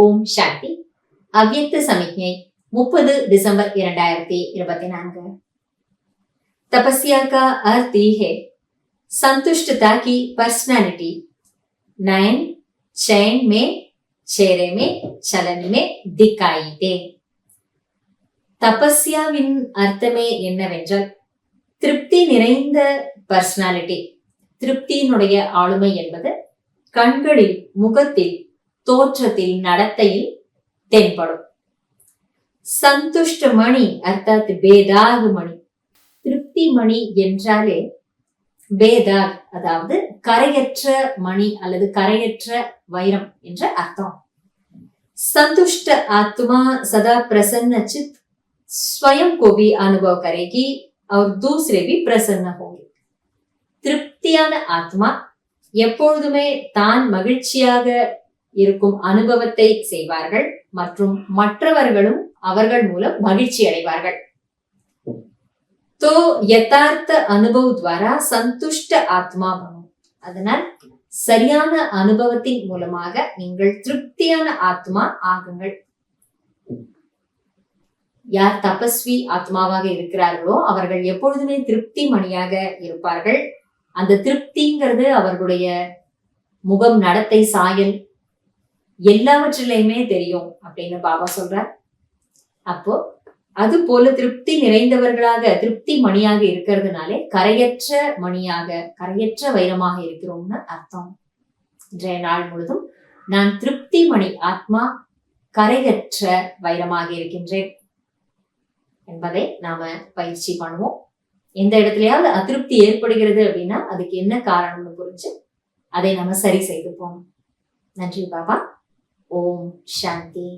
ஓம் சாந்தி. அவ்யக்த சமிக்ஞை 30 दिसंबर 2024। तपस्या का अर्थ ये है संतुष्टता की पर्सनालिटी नयन चैन में चेहरे में चलन में दिखाई दे। தபஸ்யாவின் அர்த்தமே என்னவென்றால் திருப்தி நிறைந்த பர்சனாலிட்டி. திருப்தியினுடைய ஆளுமை என்பது கண்களில், முகத்தில், தோற்றத்தில், நடத்தையில் தென்படும். சந்துஷ்ட மணி அர்த்தாத் பேதாக மணி. திருப்தி மணி என்றாலே பேதாக், அதாவது கரையற்ற மணி அல்லது கரையற்ற வைரம் என்ற அர்த்தம். संतुष्ट आत्मा सदा प्रसन्न चित्त स्वयं को भी अनुभव करेगी और दूसरे भी प्रसन्न होंगे। திருப்தியான ஆத்மா எப்பொழுதுமே தான் மகிழ்ச்சியாக இருக்கும் அனுபவத்தை செய்வார்கள் மற்றும் மற்றவர்களும் அவர்கள் மூலம் மகிழ்ச்சி அடைவார்கள். तो यथार्थ अनुभव द्वारा संतुष्ट आत्मा बनो. அதனால் சரியான அனுபவத்தின் மூலமாக நீங்கள் திருப்தியான ஆத்மா ஆகுங்கள். யார் தபஸ்வி ஆத்மாவாக இருக்கிறார்களோ அவர்கள் எப்பொழுதுமே திருப்தி மணியாக இருப்பார்கள். அந்த திருப்திங்கிறது அவர்களுடைய முகம், நடத்தை, சாயல் எல்லாவற்றிலையுமே தெரியும் அப்படின்னு பாபா சொல்றார். அப்போ அது போல திருப்தி நிறைந்தவர்களாக, திருப்தி மணியாக இருக்கிறதுனாலே கரையற்ற மணியாக, கரையற்ற வைரமாக இருக்கிறோம்னு அர்த்தம். இன்றைய நாள் முழுதும் நான் திருப்தி மணி ஆத்மா, கரையற்ற வைரமாக இருக்கின்றேன் என்பதை நாம பயிற்சி பண்ணுவோம். எந்த இடத்துலயாவது அதிருப்தி ஏற்படுகிறது அப்படின்னா அதுக்கு என்ன காரணம்னு புரிஞ்சு அதை நம்ம சரி செய்துப்போம். நன்றி பாபா. ஓம் சாந்தி.